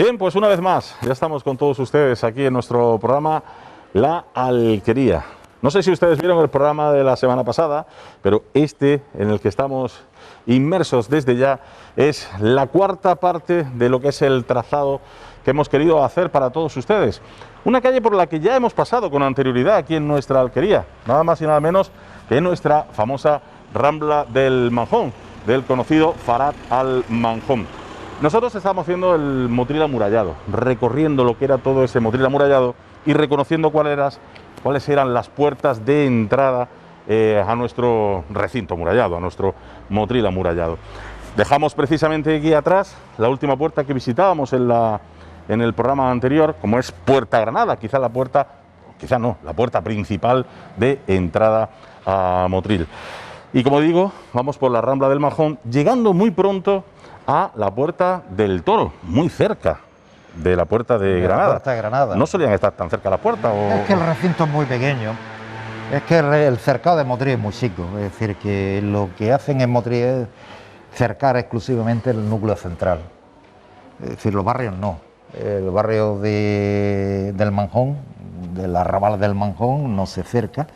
Bien, pues una vez más, ya estamos con todos ustedes aquí en nuestro programa La Alquería. No sé si ustedes vieron el programa de la semana pasada, pero este, en el que estamos inmersos desde ya, es la cuarta parte de lo que es el trazado que hemos querido hacer para todos ustedes. Una calle por la que ya hemos pasado con anterioridad aquí en nuestra alquería, nada más y nada menos que en nuestra famosa Rambla del Manjón, del conocido Farhat al Manjón. Nosotros estamos haciendo el Motril amurallado, recorriendo lo que era todo ese Motril amurallado y reconociendo cuáles eran las puertas de entrada a nuestro recinto amurallado, a nuestro Motril amurallado. Dejamos precisamente aquí atrás la última puerta que visitábamos en el programa anterior, como es Puerta Granada, la puerta principal de entrada a Motril. Y como digo, vamos por la Rambla del Manjón, llegando muy pronto a la Puerta del Toro, muy cerca de la Puerta de Granada. Puerta de Granada. ¿No solían estar tan cerca la puerta? ¿O? Es que el recinto es muy pequeño, es que el cercado de Motril es muy chico, es decir, que lo que hacen en Motril es cercar exclusivamente el núcleo central, es decir, los barrios no. El barrio del Manjón, del arrabal del Manjón, no se cerca.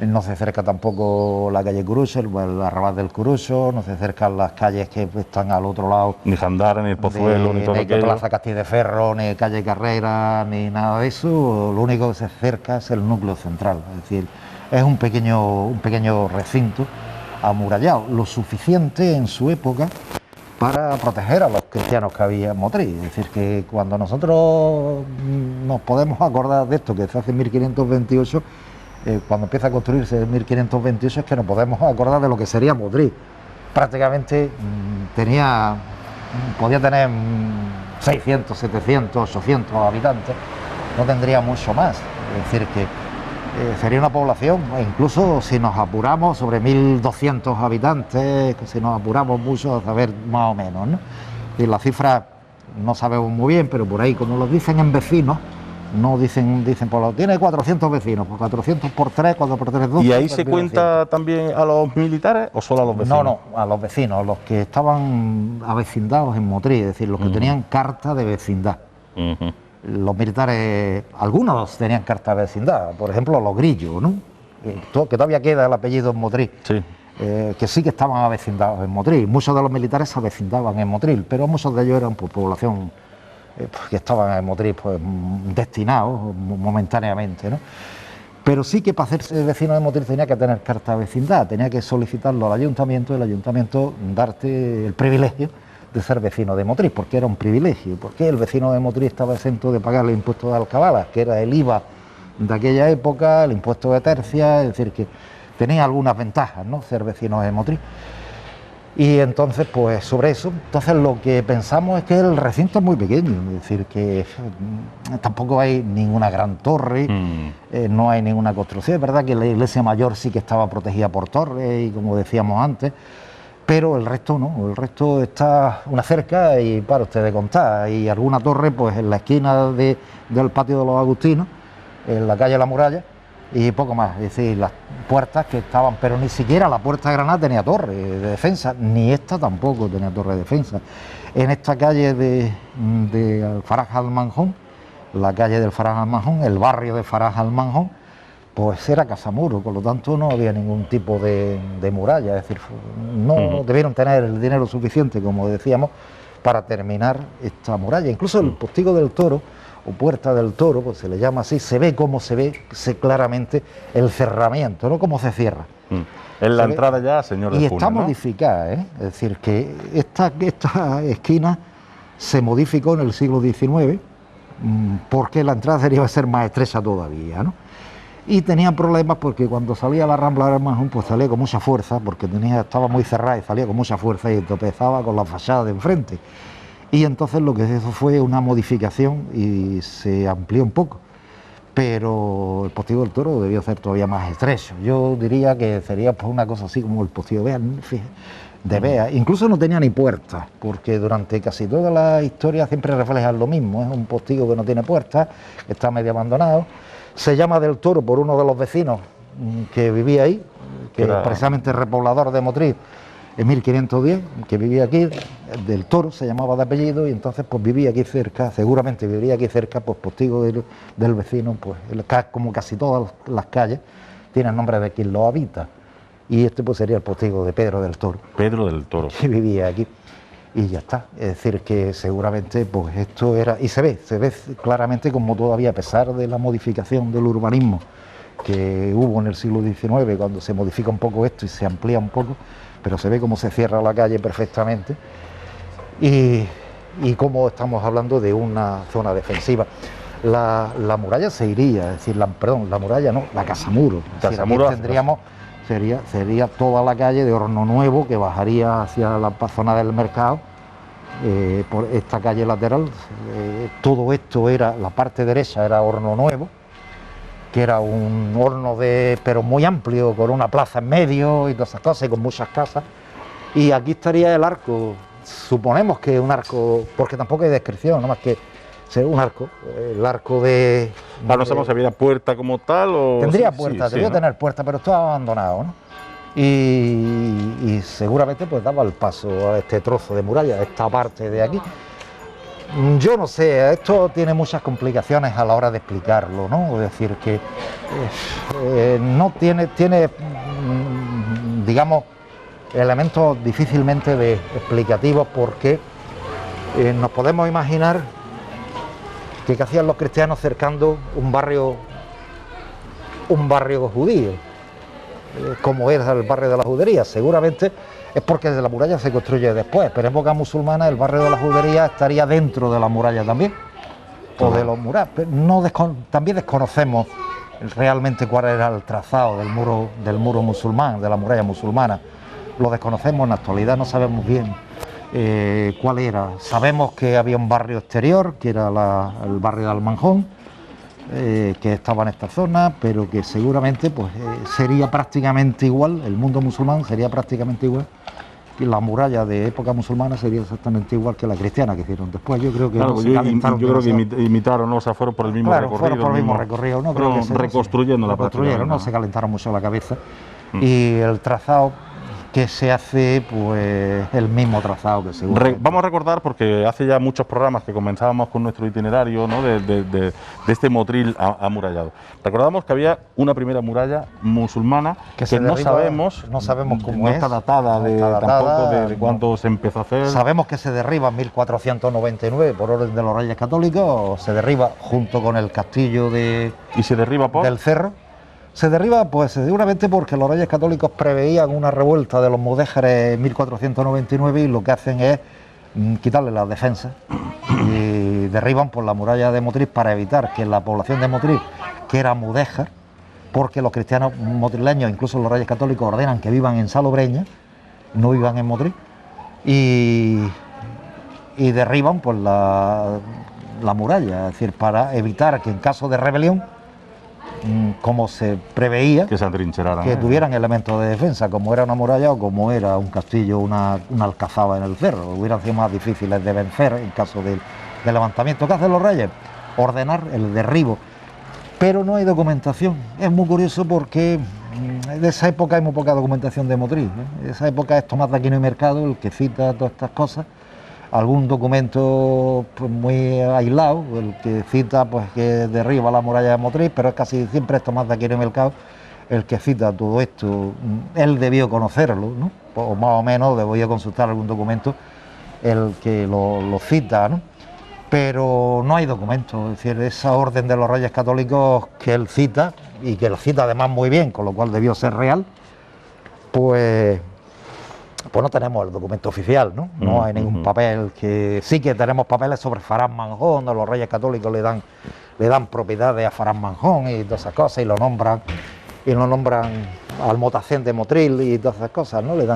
No se cerca tampoco la calle Curucho, el arrabal del Curucho, no se cercan las calles que están al otro lado. Ni Jandara, ni el Pozuelo, ni todo aquello. Ni Plaza Castileferro, ni calle Carrera, ni nada de eso. Lo único que se cerca es el núcleo central. Es decir, es un pequeño recinto amurallado, lo suficiente en su época para proteger a los cristianos que había en Motril. Es decir, que cuando nosotros nos podemos acordar de esto, que se hace en 1528, cuando empieza a construirse en 1528, es que nos podemos acordar de lo que sería Motril. Prácticamente podía tener 600, 700, 800 habitantes, no tendría mucho más. Es decir, que sería una población, incluso si nos apuramos, sobre 1200 habitantes, si nos apuramos mucho a saber más o menos, ¿no? Y la cifra no sabemos muy bien, pero por ahí, como lo dicen en vecinos, no dicen tiene 400 vecinos, pues 400 por 3, 4 por 3, 12. ¿Y ahí se cuenta también a los militares o solo a los vecinos? No, a los vecinos, los que estaban avecindados en Motril, es decir, los que tenían carta de vecindad. Los militares, algunos tenían carta de vecindad, por ejemplo los Grillos, ¿no? Que todavía queda el apellido en Motril. Sí. Que sí que estaban avecindados en Motril. Muchos de los militares se avecindaban en Motril, pero muchos de ellos eran por población que estaban en Motril destinados momentáneamente, ¿no? Pero sí que para hacerse vecino de Motril tenía que tener carta de vecindad, tenía que solicitarlo al ayuntamiento, el ayuntamiento darte el privilegio de ser vecino de Motril, porque era un privilegio, porque el vecino de Motril estaba exento de pagar el impuesto de alcabalas, que era el IVA de aquella época, el impuesto de tercia, es decir, que tenía algunas ventajas, ¿no?, ser vecino de Motril. Y entonces, pues sobre eso, lo que pensamos es que el recinto es muy pequeño, es decir, que tampoco hay ninguna gran torre, no hay ninguna construcción. Es verdad que la iglesia mayor sí que estaba protegida por torres, y como decíamos antes, pero el resto no, el resto está una cerca y para usted de contar, y alguna torre pues en la esquina del patio de los Agustinos, en la calle La Muralla, y poco más. Es decir, las puertas que estaban, pero ni siquiera la Puerta de Granada tenía torre de defensa, ni esta tampoco tenía torre de defensa. En esta calle de Farhat al Manjón, la calle del Farhat al Manjón, el barrio de Farhat al Manjón, pues era casamuro, por lo tanto no había ningún tipo de muralla, es decir, no debieron tener el dinero suficiente, como decíamos, para terminar esta muralla. Incluso el Postigo del Toro, o Puerta del Toro, pues se le llama así, se ve claramente el cerramiento, ¿no?, cómo se cierra. En la entrada ya, señor de Y Funes, está ¿no? modificada, es decir, que esta esquina se modificó en el siglo XIX, porque la entrada debería ser más estrecha todavía, ¿no? Y tenían problemas porque cuando salía la Rambla del Manjón, pues salía con mucha fuerza, porque estaba muy cerrada y salía con mucha fuerza y tropezaba con la fachada de enfrente. Y entonces lo que se hizo fue una modificación y se amplió un poco, pero el Postigo del Toro debió ser todavía más estrecho. Yo diría que sería pues una cosa así como el Postigo de Bea. Incluso no tenía ni puertas, porque durante casi toda la historia siempre reflejan lo mismo. Es un postigo que no tiene puertas, está medio abandonado. Se llama del Toro por uno de los vecinos que vivía ahí, que era precisamente repoblador de Motril, en 1510, que vivía aquí, del Toro se llamaba de apellido, y entonces pues vivía aquí cerca, seguramente viviría aquí cerca, pues postigo del vecino, pues como casi todas las calles tienen nombre de quien lo habita, y este pues sería el postigo de Pedro del Toro. Pedro del Toro. Que vivía aquí, y ya está. Es decir, que seguramente pues esto era, y se ve claramente como todavía, a pesar de la modificación del urbanismo que hubo en el siglo XIX, cuando se modifica un poco esto y se amplía un poco, pero se ve cómo se cierra la calle perfectamente y cómo estamos hablando de una zona defensiva. La muralla se iría, es decir, la muralla no, la Casamuro. Casamuro tendríamos, sería toda la calle de Horno Nuevo que bajaría hacia la zona del mercado, por esta calle lateral. Todo esto era, la parte derecha era Horno Nuevo, que era un horno pero muy amplio, con una plaza en medio y todas esas cosas, y con muchas casas. Y aquí estaría el arco, suponemos que un arco, porque tampoco hay descripción, nada más que ser un arco, el arco de... No sabemos si había puerta como tal o... Tendría puerta, debería tener puerta, pero estaba abandonado, ¿no? Y seguramente pues daba el paso a este trozo de muralla, a esta parte de aquí. Yo no sé, esto tiene muchas complicaciones a la hora de explicarlo, ¿no? Es decir, que no tiene, digamos, elementos difícilmente explicativos, porque nos podemos imaginar que qué hacían los cristianos cercando un barrio judío, como era el barrio de la judería. Seguramente es porque la muralla se construye después, pero en época musulmana el barrio de la judería estaría dentro de la muralla también, o de los murales. También desconocemos realmente cuál era el trazado del muro musulmán, de la muralla musulmana. Lo desconocemos en la actualidad, no sabemos bien cuál era. Sabemos que había un barrio exterior, que era el barrio de Almanjón, que estaba en esta zona, pero que seguramente pues sería prácticamente igual, el mundo musulmán sería prácticamente igual, y la muralla de época musulmana sería exactamente igual que la cristiana que hicieron después. Yo creo que claro, yo creo que imitaron, ¿no? O sea, fueron por el mismo recorrido. Fueron por el mismo recorrido, ¿no? Creo que reconstruyendo la reconstruyeron, ¿no? Se calentaron mucho la cabeza. Y el trazado que se hace, pues el mismo trazado que seguro. Vamos a recordar, porque hace ya muchos programas que comenzábamos con nuestro itinerario, ¿no? de este Motril amurallado. Recordamos que había una primera muralla musulmana que no sabemos cómo es, está datada, tampoco de cuándo se empezó a hacer. Sabemos que se derriba en 1499 por orden de los Reyes Católicos, se derriba junto con el castillo ¿Y se derriba por? del Cerro. Se derriba, pues seguramente porque los Reyes Católicos preveían una revuelta de los mudéjares en 1499 y lo que hacen es quitarle las defensas y derriban por la muralla de Motril para evitar que la población de Motril, que era mudéjar, porque los cristianos motrileños, incluso los Reyes Católicos, ordenan que vivan en Salobreña, no vivan en Motril, y derriban por la muralla, es decir, para evitar que en caso de rebelión, como se preveía, que se atrincheraran, que tuvieran elementos de defensa, como era una muralla o como era un castillo, una alcazaba en el cerro, hubieran sido más difíciles de vencer en caso de levantamiento. ¿Qué hacen los reyes? Ordenar el derribo, pero no hay documentación. Es muy curioso porque de esa época hay muy poca documentación de Motril, ¿eh? De esa época es Tomás de Aquino y Mercado el que cita todas estas cosas. Algún documento pues, muy aislado, el que cita pues que derriba la muralla de Motril, pero es casi siempre es Tomás de Aquino y Mercado el que cita todo esto. Él debió conocerlo, ¿no? O más o menos debió consultar algún documento el que lo cita, ¿no? Pero no hay documentos, es decir, esa orden de los Reyes Católicos que él cita, y que lo cita además muy bien, con lo cual debió ser real, pues no tenemos el documento oficial, ¿no? No hay ningún papel. Que sí que tenemos papeles sobre Farán Manjón, donde los Reyes Católicos le dan propiedades a Farán Manjón y todas esas cosas, y lo nombran Almotacén de Motril y todas esas cosas, ¿no? Le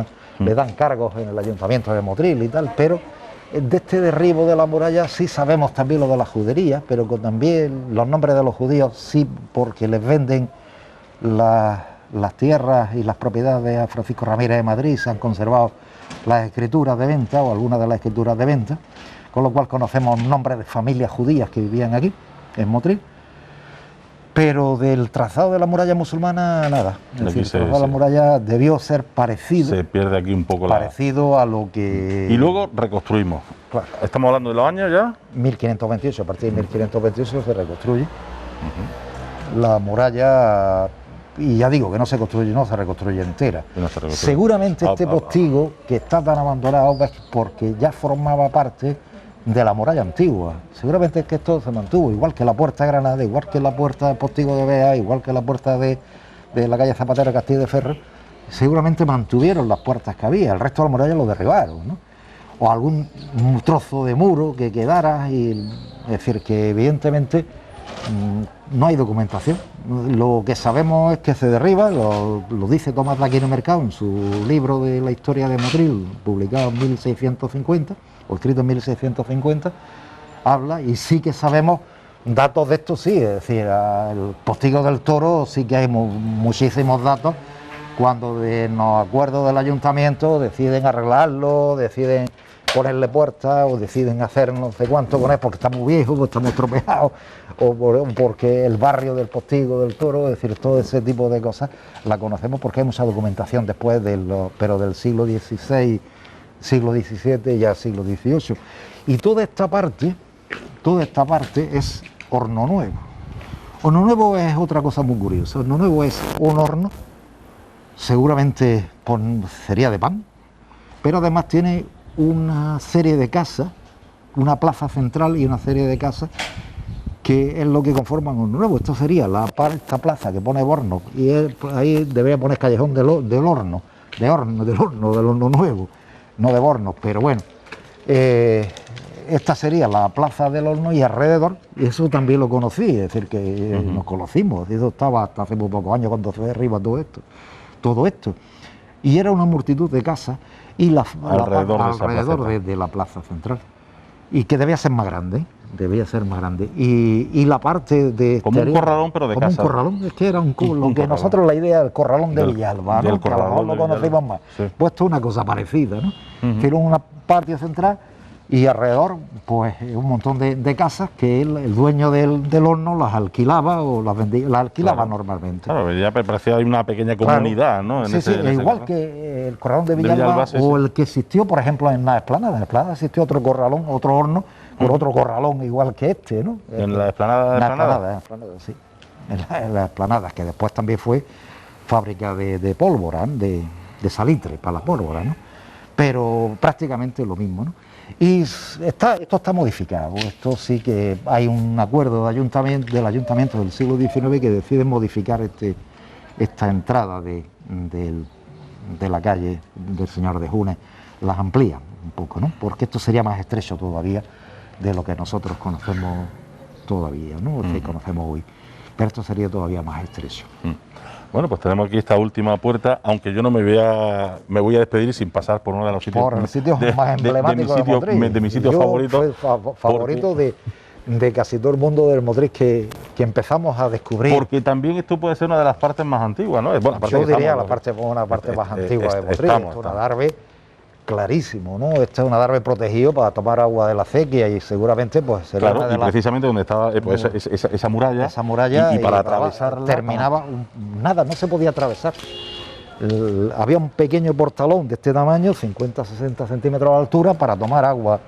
dan cargos en el ayuntamiento de Motril y tal, pero de este derribo de la muralla sí sabemos también lo de las juderías, pero también los nombres de los judíos sí, porque les venden las tierras y las propiedades a Francisco Ramírez de Madrid, se han conservado las escrituras de venta o algunas de las escrituras de venta, con lo cual conocemos nombres de familias judías que vivían aquí, en Motril. Pero del trazado de la muralla musulmana, nada. Es decir, el trazado de la muralla debió ser parecido. Se pierde aquí un poco parecido a lo que... Y luego reconstruimos. Claro. ¿Estamos hablando de los años ya? 1528, a partir de 1528 se reconstruye. La muralla, y ya digo que no se construye, no se reconstruye entera. Seguramente este postigo que está tan abandonado es porque ya formaba parte de la muralla antigua. Seguramente es que esto se mantuvo, igual que la puerta de Granada, igual que la puerta del postigo de Bea, igual que la puerta de la calle Zapatero Castillo de Ferro. Seguramente mantuvieron las puertas que había, el resto de la muralla lo derribaron, ¿no? O algún trozo de muro que quedara, es decir, que evidentemente no hay documentación. Lo que sabemos es que se derriba, lo dice Tomás de Aquino Mercado en su libro de la historia de Motril, publicado en 1650, o escrito en 1650, habla, y sí que sabemos datos de esto, sí, es decir, el postigo del Toro sí que hay muchísimos datos, cuando en los acuerdos del ayuntamiento deciden arreglarlo, deciden ponerle puertas o deciden hacer no sé cuánto con él porque está muy viejo, porque está muy estropeado, o porque el barrio del postigo del Toro, es decir, todo ese tipo de cosas la conocemos porque hay mucha documentación después, pero del siglo XVI, siglo XVII y ya siglo XVIII. Y toda esta parte es horno nuevo. Horno nuevo es otra cosa muy curiosa. Horno nuevo es un horno, seguramente sería de pan, pero además tiene una serie de casas, una plaza central y una serie de casas que es lo que conforman un nuevo. Esto sería esta plaza que pone Borno, y ahí debería poner callejón del horno nuevo, no de Borno, pero bueno, esta sería la plaza del horno y alrededor, y eso también lo conocí, es decir, que nos conocimos, eso estaba hasta hace muy pocos años cuando se derriba todo esto, y era una multitud de casas y alrededor de la plaza central, y que debía ser más grande, y la parte de... Como un corralón, pero de casa. Como un corralón, es que era lo que nosotros la idea del corralón de Villalba, ¿no? Que a lo mejor lo conocimos más. Sí. Pues esto es una cosa parecida, ¿no? Tiene una patio central y alrededor, pues un montón de casas que el dueño del horno las alquilaba o las vendía, las alquilaba normalmente. Claro, ya parecía una pequeña comunidad, ¿no? En igual caso, que el corralón de Villalba o el que existió, por ejemplo, en la Explanada. En la Explanada existió otro corralón, otro horno, con otro corralón igual que este, ¿no? En la Explanada. En la Explanada, sí. En la Explanada, que después también fue fábrica de pólvora, ¿no? de salitre para la pólvora, ¿no? Pero prácticamente lo mismo, ¿no? Y esto está modificado, esto sí que hay un acuerdo del ayuntamiento del siglo XIX que decide modificar esta entrada de la calle del Señor de Junes, las amplían un poco, ¿no? Porque esto sería más estrecho todavía de lo que nosotros conocemos todavía, ¿no? Que conocemos hoy, pero esto sería todavía más estrecho. Bueno, pues tenemos aquí esta última puerta, aunque yo no me voy a despedir sin pasar por uno de los sitios, más emblemáticos de mis sitios favoritos. Favorito de casi todo el mundo del Motril que empezamos a descubrir. Porque también esto puede ser una de las partes más antiguas, ¿no? Bueno, yo diría una parte más antigua de Motril, es un adarve clarísimo, ¿no? Este es un adarve protegido para tomar agua de la acequia y seguramente pues sería claro, precisamente donde estaba esa muralla y para atravesarla terminaba nada, no se podía atravesar. Había un pequeño portalón de este tamaño, 50-60 centímetros de altura, para tomar agua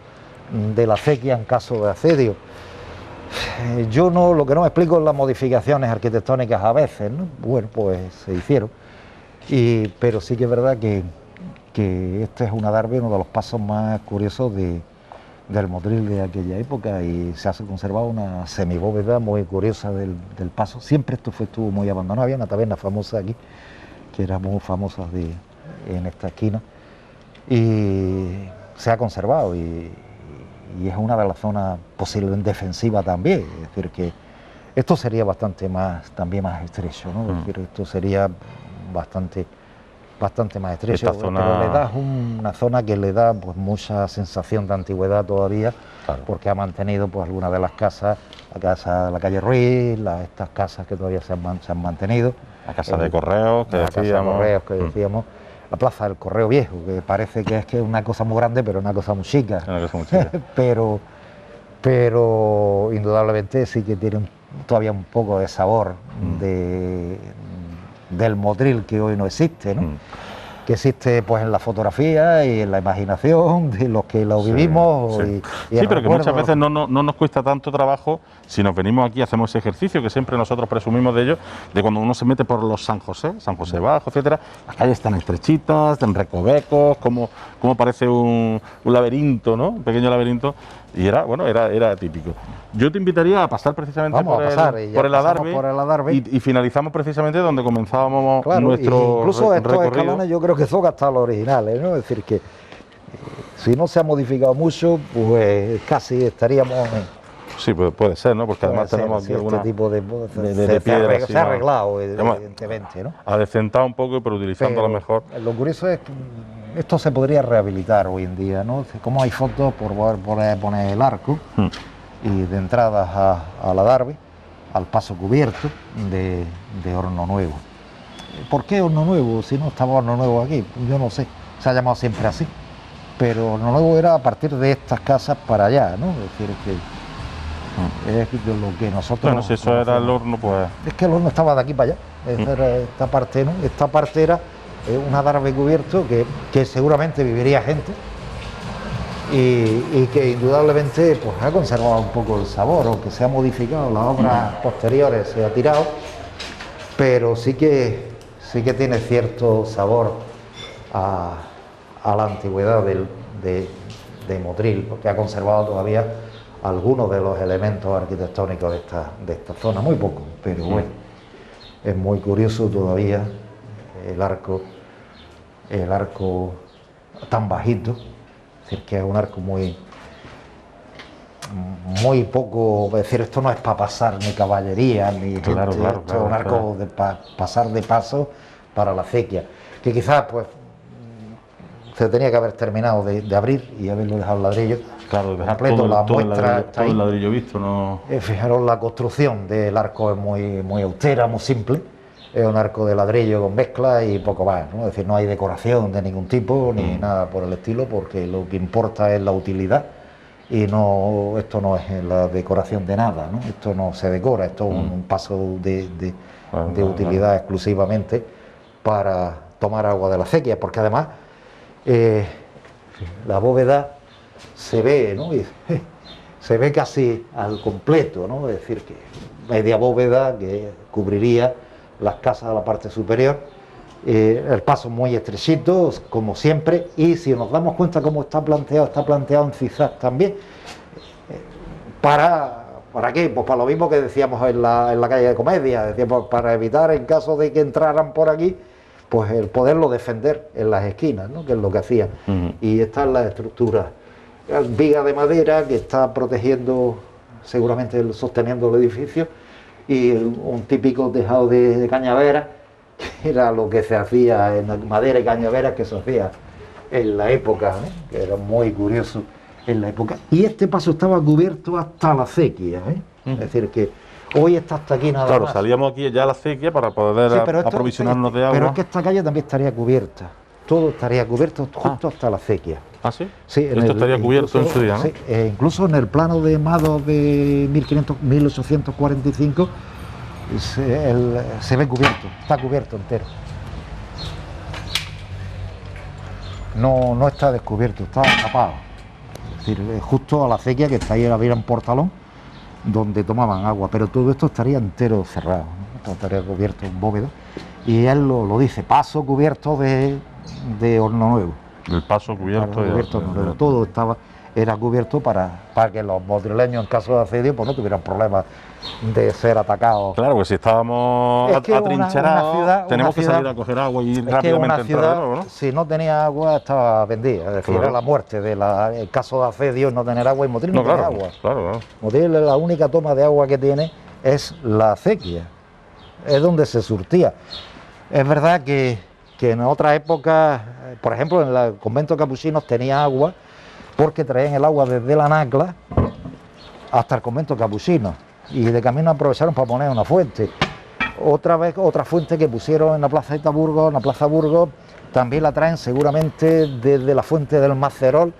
de la acequia en caso de asedio. Lo que no me explico es las modificaciones arquitectónicas a veces, ¿no? Bueno, pues se hicieron, pero sí que es verdad que este es un adarve, uno de los pasos más curiosos del Motril de aquella época, y se ha conservado una semibóveda muy curiosa del paso. Siempre estuvo muy abandonado. Había una taberna famosa aquí, que era muy famosa en esta esquina, y se ha conservado, y es una de las zonas posiblemente defensiva también. Es decir, que esto sería también más estrecho, ¿no? Es decir, esto sería bastante más estrecho, pero le da una zona que le da pues mucha sensación de antigüedad todavía, claro, porque ha mantenido pues algunas de las casas, la calle Ruiz, estas casas que todavía se han mantenido, la casa de correos que decíamos, la plaza del Correo Viejo, que parece que es una cosa muy grande, pero una cosa muy chica, pero indudablemente sí que tiene todavía un poco de sabor del Motril que hoy no existe, ¿no? Que existe pues en la fotografía y en la imaginación de los que lo vivimos. Sí, y pero que muchas veces no nos cuesta tanto trabajo si nos venimos aquí, hacemos ese ejercicio que siempre nosotros presumimos de ello, de cuando uno se mete por los San José Bajo, etcétera, las calles están estrechitas, en recovecos, como parece un laberinto, ¿no? Un pequeño laberinto, y era típico. Yo te invitaría a pasar precisamente por el Adarve y finalizamos precisamente donde comenzábamos nuestro incluso estos recorrido. escalones yo creo que son hasta los originales, ¿no? Es decir, que si no se ha modificado mucho, pues casi estaríamos... Sí, puede ser, ¿no? Porque además tenemos aquí este tipo de piedra. Se ha arreglado, evidentemente, ¿no? Adecentado un poco, pero utilizando a lo mejor. Lo curioso es que esto se podría rehabilitar hoy en día, ¿no? Como hay fotos por poner el arco y de entradas a la Adarve, al paso cubierto de Horno Nuevo. ¿Por qué Horno Nuevo? Si no estaba Horno Nuevo aquí, yo no sé, se ha llamado siempre así. Pero Horno Nuevo era a partir de estas casas para allá, ¿no? Es decir, es de lo que nosotros... Bueno, si eso era el horno, pues... Es que el horno estaba de aquí para allá, era esta parte, ¿no? Esta parte era un adarve cubierto que seguramente viviría gente y que indudablemente pues ha conservado un poco el sabor, aunque se ha modificado, las obras posteriores se ha tirado, pero sí que tiene cierto sabor a la antigüedad de Motril, porque ha conservado todavía algunos de los elementos arquitectónicos de esta zona, muy poco, pero bueno, es muy curioso todavía el arco tan bajito, es decir, que es un arco muy poco, es decir, esto no es para pasar ni caballería, ni gente, esto es un arco de pasar de paso para la acequia, que quizás pues se tenía que haber terminado de abrir y haberlo dejado ladrillo. Claro, dejar completo, todo el ladrillo visto, ¿no? Fijaros, la construcción del arco es muy austera, muy simple. Es un arco de ladrillo con mezcla y poco más, ¿no? Es decir, no hay decoración de ningún tipo ni nada por el estilo, porque lo que importa es la utilidad y esto no es la decoración de nada, ¿no? Esto no se decora, esto es un paso de utilidad exclusivamente para tomar agua de la acequia, porque además la bóveda se ve, ¿no? Se ve casi al completo, ¿no? Es decir, que media bóveda que cubriría las casas de la parte superior, el paso muy estrechito, como siempre, y si nos damos cuenta cómo está planteado en zigzag también. ¿Para qué? Pues para lo mismo que decíamos en la calle de Comedia, decíamos, para evitar en caso de que entraran por aquí, pues el poderlo defender en las esquinas, ¿no? Que es lo que hacía. Y esta es la estructura. Viga de madera que está protegiendo, seguramente sosteniendo el edificio, y un típico tejado de cañavera, que era lo que se hacía en madera y cañavera que se hacía en la época, ¿no? Que era muy curioso en la época. Y este paso estaba cubierto hasta la acequia, es decir, que hoy está hasta aquí nada más. Claro, salíamos aquí ya a la acequia para poder aprovisionarnos de agua. Pero es que esta calle también estaría cubierta, todo estaría cubierto justo hasta la acequia. ¿Ah, sí? Sí, esto estaría cubierto en su día, ¿no? Sí, incluso en el plano de Mados de 1845 se ve cubierto, está cubierto entero. No está descubierto, está tapado. Es decir, justo a la acequia que está ahí, había un portalón donde tomaban agua, pero todo esto estaría entero cerrado, ¿no? Esto estaría cubierto en bóveda. Y él lo dice, paso cubierto de Horno Nuevo. El paso cubierto, todo era cubierto para que los motrileños en caso de asedio pues no tuvieran problemas de ser atacados. Claro, pues si estábamos atrincherados, tenemos que salir a coger agua y rápidamente entrar de nuevo, ¿no? Si no tenía agua estaba vendida, es decir, era la muerte el caso de asedio, no tener agua, y Motril no tiene agua. Claro. Motril, la única toma de agua que tiene es la acequia, es donde se surtía. Es verdad que en otras épocas, por ejemplo, en el convento de capuchinos tenía agua porque traían el agua desde la Nacla hasta el convento de capuchinos y de camino aprovecharon para poner una fuente. Otra fuente que pusieron en la plaza de Burgos, en la plaza Burgos, también la traen seguramente desde la fuente del Macerol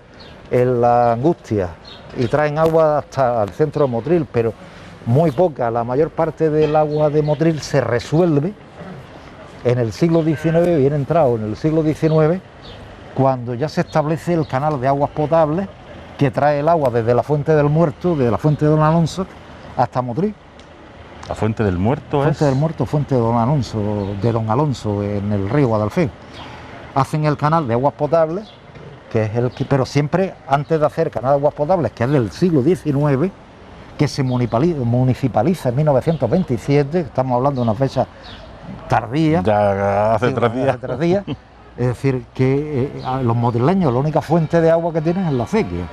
en la Angustia y traen agua hasta el centro de Motril, pero muy poca. La mayor parte del agua de Motril se resuelve en el siglo XIX, bien entrado en el siglo XIX, cuando ya se establece el canal de aguas potables que trae el agua desde la Fuente del Muerto, de la Fuente de Don Alonso, hasta Motril. La Fuente del Muerto es... Fuente del Muerto, Fuente de Don Alonso, en el río Guadalfeo. Hacen el canal de aguas potables, que es el que, pero siempre antes de hacer canal de aguas potables, que es del siglo XIX, que se municipaliza en 1927, estamos hablando de una fecha tardía. Ya hace 3 días. Hace 3 días. Es decir, que los motrileños la única fuente de agua que tienen es la acequia.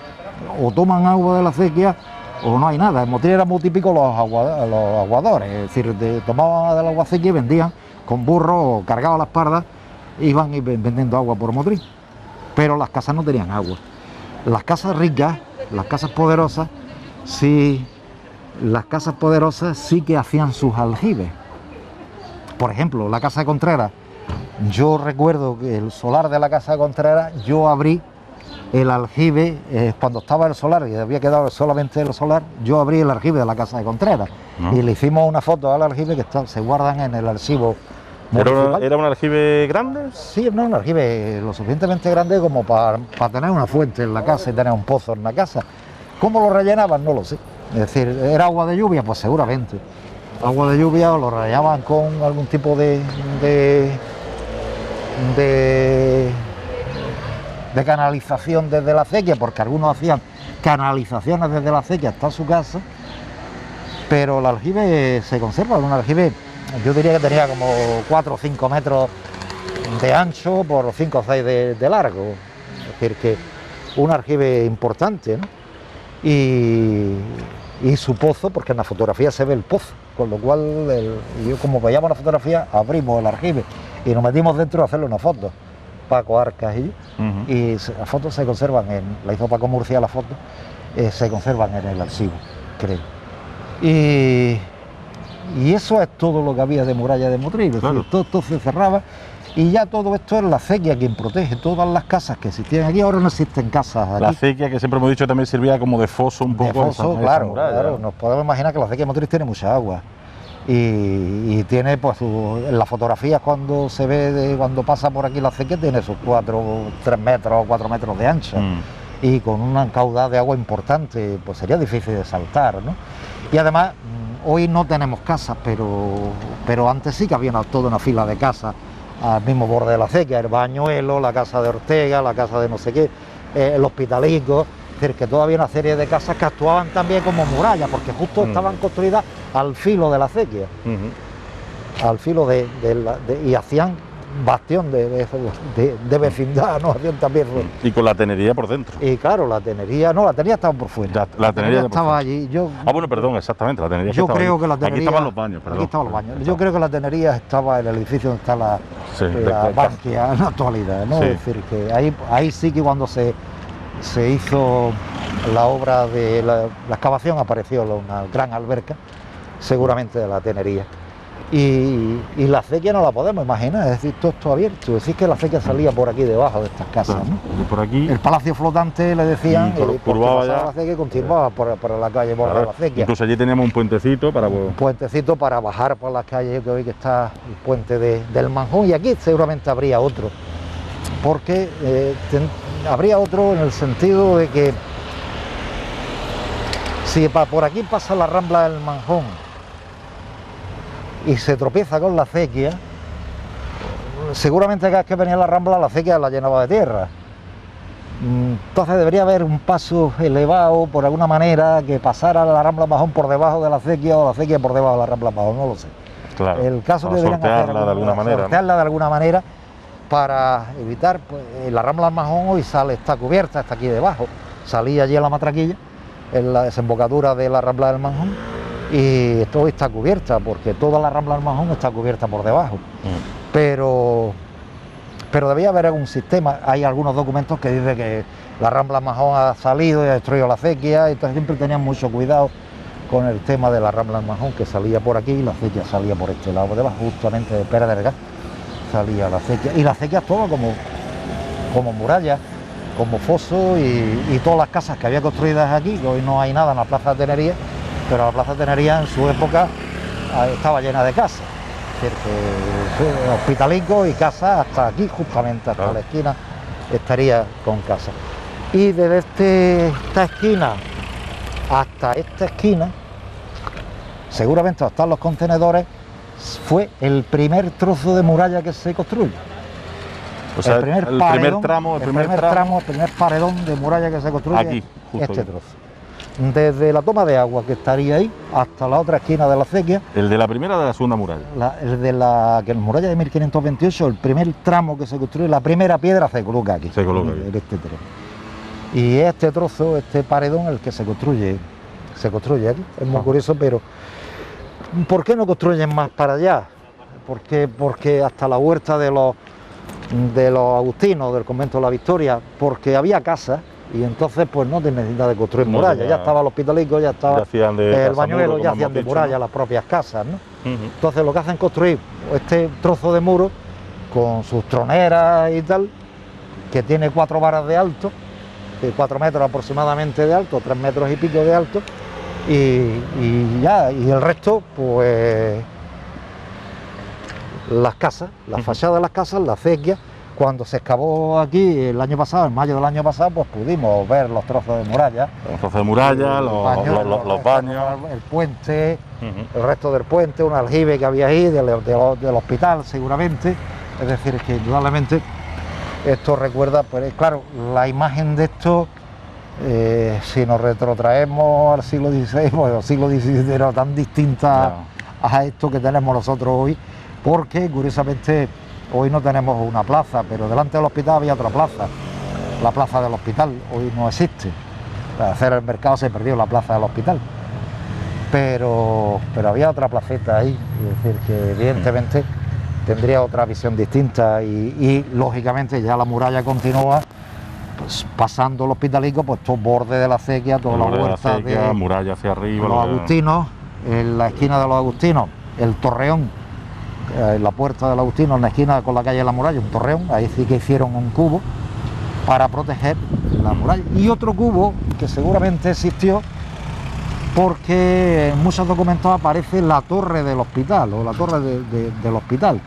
O toman agua de la acequia o no hay nada. En Motril era muy típico los aguadores, es decir, tomaban del agua acequia y vendían con burros cargados a la espalda, iban vendiendo agua por Motril. Pero las casas no tenían agua. Las casas ricas, las casas poderosas, sí que hacían sus aljibes. Por ejemplo, la casa de Contreras, yo recuerdo que el solar de la casa de Contreras, yo abrí el aljibe, cuando estaba el solar y había quedado solamente el solar, yo abrí el aljibe de la casa de Contreras y le hicimos una foto al aljibe que se guardan en el archivo municipal. ¿Era un aljibe grande? Sí, no, un aljibe lo suficientemente grande como para tener una fuente en la casa y tener un pozo en la casa. ¿Cómo lo rellenaban? No lo sé. Es decir, ¿era agua de lluvia? Pues seguramente. Agua de lluvia o lo rellenaban con algún tipo de canalización desde la acequia, porque algunos hacían canalizaciones desde la acequia hasta su casa, pero el aljibe se conserva, un aljibe yo diría que tenía como 4 o 5 metros de ancho por 5 o 6 de largo, es decir que un aljibe importante, ¿no? Y su pozo, porque en la fotografía se ve el pozo, con lo cual yo como veíamos la fotografía abrimos el aljibe y nos metimos dentro a hacerle una foto, Paco Arcas y yo, y las fotos se conservan, la hizo Paco Murcia la foto, se conservan en el archivo, creo. Y eso es todo lo que había de muralla de Motril, claro. Todo se cerraba y ya todo esto es la acequia quien protege todas las casas que existían aquí. Ahora no existen casas aquí. La acequia, que siempre hemos dicho, también servía como de foso un poco. De foso, claro, nos podemos imaginar que la acequia de Motril tiene mucha agua y tiene, pues, en las fotografías cuando se ve, cuando pasa por aquí la acequia, tiene sus 3 metros o 4 metros de ancha y con una caudal de agua importante, pues sería difícil de saltar, ¿no? Y además, hoy no tenemos casas, pero antes sí que había toda una fila de casas al mismo borde de la acequia, el Bañuelo, la casa de Ortega, la casa de no sé qué, el Hospitalico, es decir, que todavía una serie de casas que actuaban también como murallas, porque justo estaban construidas al filo de la acequia, al filo y hacían bastión de vecindad, ¿no? Hacían también. Y con la tenería por dentro. Y claro, la tenería estaba por fuera. La tenería estaba allí. Bueno, perdón, exactamente, la tenería. Yo creo que la tenería. Aquí estaban los baños, perdón. Aquí estaban los baños. Yo creo que la tenería estaba en el edificio donde está la Bankia en la actualidad, ¿no? Sí. Es decir, que ahí sí que cuando se hizo la obra de la excavación apareció una gran alberca, seguramente de la tenería. Y la acequia no la podemos imaginar, es decir, todo esto abierto. Es decir, que la acequia salía por aquí debajo de estas casas, ¿no? Y por aquí. El palacio flotante le decían, curvaba ya. La acequia y continuaba por la calle por la acequia. Incluso allí teníamos un puentecito para bajar por las calles, que hoy que está el puente del Manjón, y aquí seguramente habría otro, porque habría otro en el sentido de que si por aquí pasa la Rambla del Manjón y se tropieza con la acequia, seguramente cada vez que venía la Rambla, la acequia la llenaba de tierra. Entonces debería haber un paso elevado, por alguna manera, que pasara la Rambla Majón por debajo de la acequia o la acequia por debajo de la Rambla Majón, no lo sé. Claro, el caso que deberían sortearla de alguna manera. Sortearla de alguna manera para evitar, pues, la Rambla Majón hoy está cubierta, está aquí debajo. Salí allí a la Matraquilla, en la desembocadura de la Rambla del Manjón, y esto hoy está cubierta, porque toda la Rambla del Manjón está cubierta por debajo. Pero debía haber algún sistema. Hay algunos documentos que dicen que la Rambla Majón ha salido y ha destruido la acequia, y entonces siempre tenían mucho cuidado con el tema de la Rambla Majón, que salía por aquí y la acequia salía por este lado, por debajo, justamente de Pérez del Gas, salía la acequia. Y la acequia es todo como muralla, como foso, y todas las casas que había construidas aquí, que hoy no hay nada en la plaza de Tenería, pero la Plaza Tenería en su época estaba llena de casas, es decir, que Hospitalico y casas hasta aquí, justamente hasta la esquina, estaría con casas. Y desde esta esquina hasta esta esquina, seguramente hasta los contenedores, fue el primer trozo de muralla que se construye. O sea, el primer paredón de muralla que se construye aquí, justo este aquí. trozo. Desde la toma de agua que estaría ahí hasta la otra esquina de la acequia. ¿El de la primera o de la segunda muralla? El de la muralla de 1528, el primer tramo que se construye, la primera piedra se coloca aquí. Se coloca aquí. En este trozo. Y este trozo, este paredón, el que se construye aquí. Es muy curioso, pero ¿por qué no construyen más para allá? Porque hasta la huerta de los agustinos, del convento de la Victoria, porque había casas. Y entonces pues no tiene necesidad de construir muralla, ya estaba el Hospitalico, ya estaba el Bañuelo, ya hacían de muralla las propias casas, ¿no? Entonces lo que hacen es construir este trozo de muro con sus troneras y tal, que tiene 4 varas de alto, 4 metros aproximadamente de alto, 3 metros y pico de alto, y el resto pues las casas, las fachadas de las casas, la acequia. Cuando se excavó aquí el año pasado, en mayo del año pasado, pues pudimos ver los trozos de muralla. Los trozos de muralla, los baños. El puente, el resto del puente, un aljibe que había ahí, del hospital seguramente. Es decir, que indudablemente esto recuerda, pues claro, la imagen de esto, si nos retrotraemos al siglo XVI, pues el siglo XVII era tan distinta a esto que tenemos nosotros hoy, porque curiosamente hoy no tenemos una plaza, pero delante del hospital había otra plaza, la plaza del hospital, hoy no existe. Para hacer el mercado se perdió la plaza del hospital, pero había otra placeta ahí, es decir, que evidentemente tendría otra visión distinta y lógicamente ya la muralla continúa, pues pasando el Hospitalico, pues todo borde de la acequia, toda la huerta de muralla hacia arriba, los agustinos, en la esquina de los agustinos, el torreón. En la puerta del Agustino, en la esquina con la calle de la muralla, un torreón, ahí sí que hicieron un cubo para proteger la muralla. Y otro cubo que seguramente existió porque en muchos documentos aparece la torre del hospital o la torre del hospital.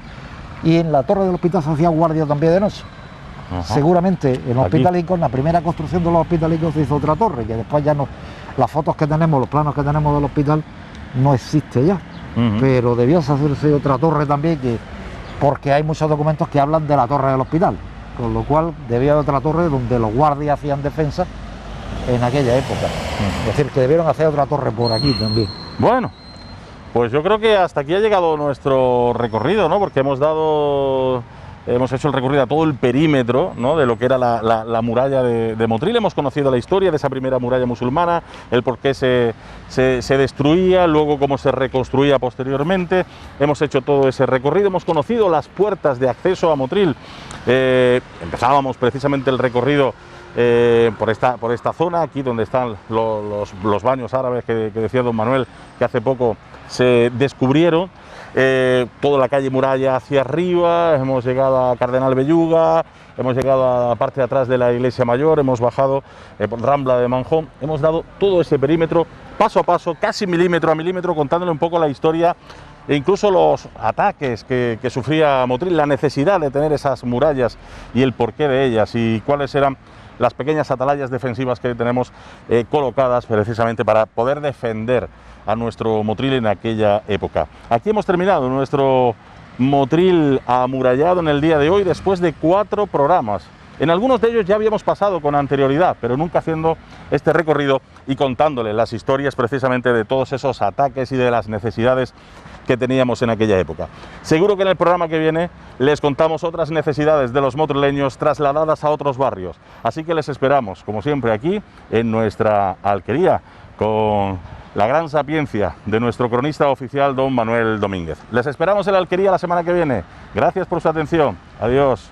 Y en la torre del hospital se hacía guardia también de noche. Seguramente en los Hospitalicos, en la primera construcción de los Hospitalicos se hizo otra torre, que después ya no, las fotos que tenemos, los planos que tenemos del hospital, no existe ya. Pero debió hacerse otra torre también, porque hay muchos documentos que hablan de la torre del hospital, con lo cual debía haber otra torre donde los guardias hacían defensa en aquella época. Es decir, que debieron hacer otra torre por aquí también. Bueno, pues yo creo que hasta aquí ha llegado nuestro recorrido, ¿no? Porque hemos hecho el recorrido a todo el perímetro, ¿no?, de lo que era la muralla de Motril. Hemos conocido la historia de esa primera muralla musulmana, el por qué se destruía, luego cómo se reconstruía posteriormente. Hemos hecho todo ese recorrido, hemos conocido las puertas de acceso a Motril. Empezábamos precisamente el recorrido por esta zona, aquí donde están los baños árabes que decía don Manuel, que hace poco se descubrieron. Toda la calle Muralla hacia arriba, hemos llegado a Cardenal Belluga, hemos llegado a la parte de atrás de la Iglesia Mayor, hemos bajado por Rambla de Manjón, hemos dado todo ese perímetro paso a paso, casi milímetro a milímetro, contándole un poco la historia e incluso los ataques que sufría Motril, la necesidad de tener esas murallas y el porqué de ellas y cuáles eran las pequeñas atalayas defensivas que tenemos colocadas precisamente para poder defender a nuestro Motril en aquella época. Aquí hemos terminado nuestro Motril amurallado en el día de hoy después de 4 programas. En algunos de ellos ya habíamos pasado con anterioridad, pero nunca haciendo este recorrido y contándole las historias precisamente de todos esos ataques y de las necesidades que teníamos en aquella época. Seguro que en el programa que viene les contamos otras necesidades de los motrileños trasladadas a otros barrios. Así que les esperamos, como siempre, aquí en nuestra alquería, con la gran sapiencia de nuestro cronista oficial, don Manuel Domínguez. Les esperamos en la alquería la semana que viene. Gracias por su atención. Adiós.